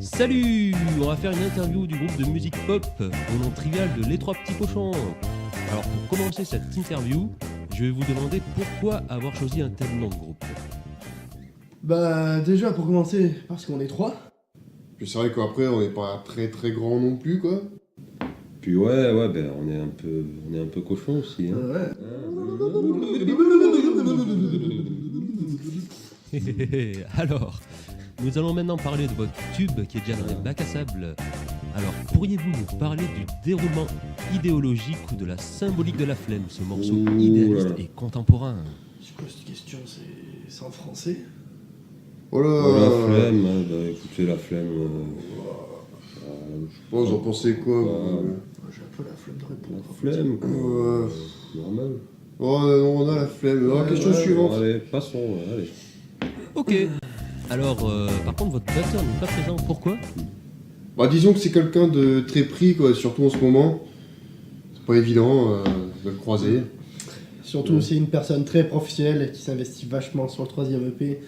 Salut! On va faire une interview du groupe de musique pop au nom trivial de Les Trois Petits Pochons. Alors pour commencer cette interview, je vais vous demander pourquoi avoir choisi un tel nom de groupe. Bah déjà pour commencer, parce qu'on est trois. Puis c'est vrai qu'après on n'est pas très très grand non plus quoi. Puis ouais, ben on est un peu cochon aussi. Hein. Ouais. Alors, nous allons maintenant parler de votre tube qui est déjà dans les bacs à sable. Alors, pourriez-vous nous parler du déroulement idéologique ou de la symbolique de La Flemme, ce morceau idéaliste et contemporain? C'est quoi cette question? C'est en français? Oh là, La Flemme, bah écoutez, La Flemme. Je pense, vous en pensez quoi J'ai un peu la flemme de répondre. La Flemme, quoi. Normal. Oh non, on a la flemme. Question suivante. Allez, passons, allez. Ok. Alors, par contre, votre batteur n'est pas présent. Pourquoi? Bah disons que c'est quelqu'un de très pris quoi, surtout en ce moment. C'est pas évident de le croiser. Surtout c'est une personne très professionnelle qui s'investit vachement sur le 3ème EP.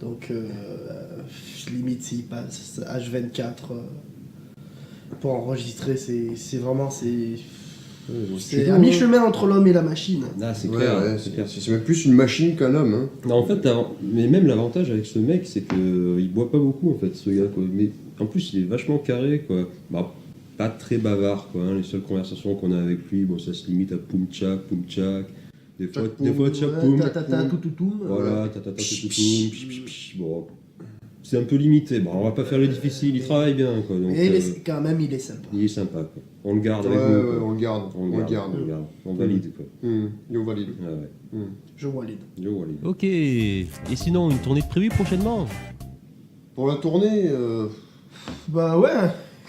Donc limite s'il passe H24 pour enregistrer, c'est vraiment c'est à mi-chemin entre l'homme et la machine. Ah, c'est Ouais, clair, ouais, c'est clair. c'est même plus une machine qu'un homme. Hein. Non, en fait, mais même l'avantage avec ce mec, c'est que il boit pas beaucoup, en fait, ce gars, quoi. Mais en plus, il est vachement carré, quoi. Bah, pas très bavard, quoi. Hein. Les seules conversations qu'on a avec lui, bon, ça se limite à poum tchak. Des fois tchak poum. Toutoum. Voilà, toutoum, pich. Bon, c'est un peu limité. Bon, on va pas faire le difficile, il travaille bien, quoi. Donc, Et quand même, il est sympa. il est sympa, quoi. On le garde Ouais, avec nous, quoi. on le garde. On valide, quoi. Et on valide. Ah ouais. Je valide. Yo, allez. Ok. Et sinon, une tournée de prévue prochainement? Pour la tournée, Bah ouais,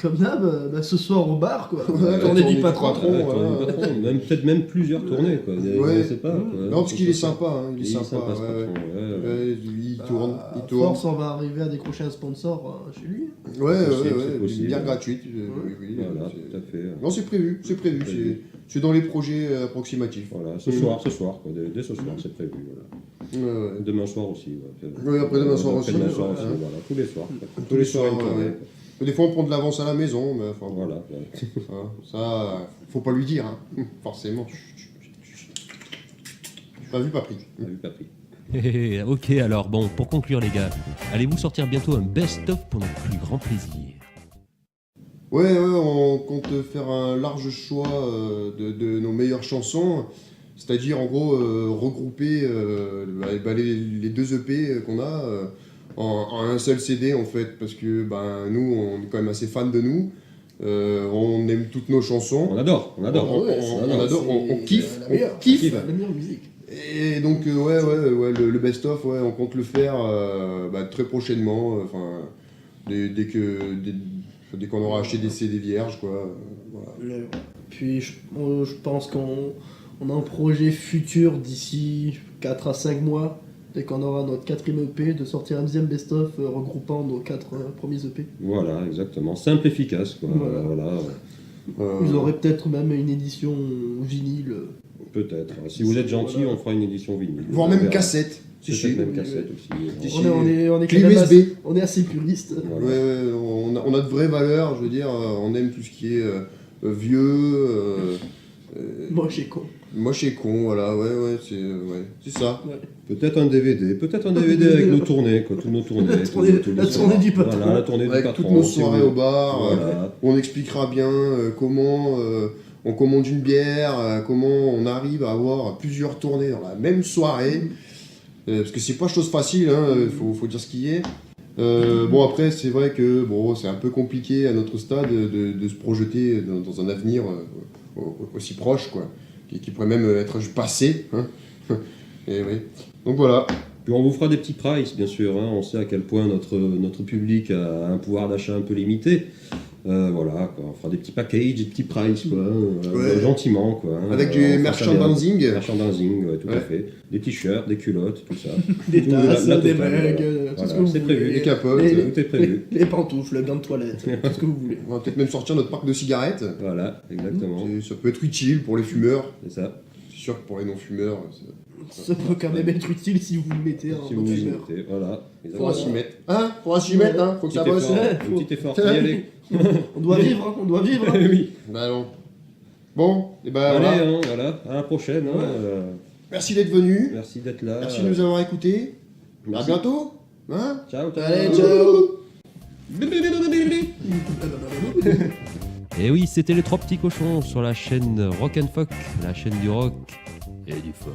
comme d'hab, ce soir au bar quoi. Ouais, Tournée du patron. Ouais, tournée du patron. Peut-être même plusieurs tournées, quoi. Ouais. Je sais pas, quoi. non parce qu'il est sympa. Hein. Il est sympa. ce Ouais. patron, ouais. Ouais, il tourne. À Il tourne. force, on va arriver à décrocher un sponsor chez lui. Ouais, C'est possible. une bière gratuite. Oui, Voilà, c'est- tout à fait. Non, c'est prévu. Prévu. C'est dans les projets approximatifs. Voilà, ce soir, quoi. Dès ce soir, c'est prévu. Voilà. Ouais. Demain soir aussi. Oui, après-demain soir aussi. Après-demain soir aussi, Ouais. voilà. Tous les soirs. Tous les soirs, une tournée, ouais. quoi. Des fois, on prend de l'avance à la maison, mais enfin, bon, Voilà. ça, faut pas lui dire, hein. Forcément. Pas vu, pas pris. On a vu pas pris. Ok, alors bon, pour conclure les gars, allez-vous sortir bientôt un best-of pour notre plus grand plaisir? Ouais, on compte faire un large choix de nos meilleures chansons, c'est-à-dire en gros regrouper les deux EP qu'on a en un seul CD en fait, parce que nous on est quand même assez fans de nous, on aime toutes nos chansons, On adore. on adore, on kiffe, La meilleure musique. Et donc le best-of, on compte le faire très prochainement, dès qu'on aura acheté des CD vierges quoi. Voilà. Puis je pense qu'on a un projet futur d'ici 4 à 5 mois, dès qu'on aura notre 4ème EP, de sortir un deuxième best-of regroupant nos 4 premiers EP. Voilà, exactement. Simple, efficace, quoi. Voilà. Vous aurez peut-être même une édition vinyle. Peut-être. Si vous êtes gentil, on fera une édition vinyle. Voire même cassette. Peut-être même cassette aussi. On est Clé quand même USB. on est assez puriste. Voilà. On a de vraies valeurs, je veux dire, on aime tout ce qui est vieux, Moche et con. moche et con, voilà, c'est ça. Ouais. Peut-être un DVD avec nos tournées, quoi, toutes nos tournées. La tournée du patron. Voilà, la tournée du Avec patron. toutes nos si soirées vous- au bar, Voilà. on expliquera bien comment on commande une bière, comment on arrive à avoir plusieurs tournées dans la même soirée. Parce que c'est pas chose facile, faut dire ce qui est. Après, c'est vrai que c'est un peu compliqué à notre stade de se projeter dans un avenir aussi proche, quoi, qui pourrait même être du passé. Hein. Et oui. Donc voilà. Puis on vous fera des petits prices, bien sûr. Hein. On sait à quel point notre public a un pouvoir d'achat un peu limité. Voilà, quoi. On fera des petits packages, des petits prices, quoi. Gentiment, quoi. Hein. Avec On du fera ça merchandising. bien. Merchandising, ouais, tout à Ouais. fait. Des t-shirts, des culottes, tout ça. Des Tout, tasses, la des totale, bagues, voilà. tout ce que Voilà, vous c'est voulez. prévu. Les capotes. Tout est prévu. Les pantoufles, le bain de toilette, tout ce que vous voulez. On va peut-être même sortir notre parc de cigarettes. Voilà, exactement. Ça peut être utile pour les fumeurs. C'est ça. C'est sûr que pour les non-fumeurs, Ça peut quand même être utile si vous le mettez en Si vous mode vous fumeur. mettez, voilà. Faudra s'y mettre. Faudra s'y mettre, hein. Faut que ça Petit bosse. effort, Ouais, un petit effort pour y aller. On doit vivre, hein, on doit vivre. Hein. Oui. Bah non. Bon, et bah Allez, voilà. hein, voilà, à la prochaine. Hein, Merci d'être venu. merci d'être là. Merci de nous avoir écoutés. À Merci. bientôt. Hein Ciao, ciao. Allez, ciao. Et oui, c'était les 3 petits cochons sur la chaîne Rock and Folk, la chaîne du rock et du folk.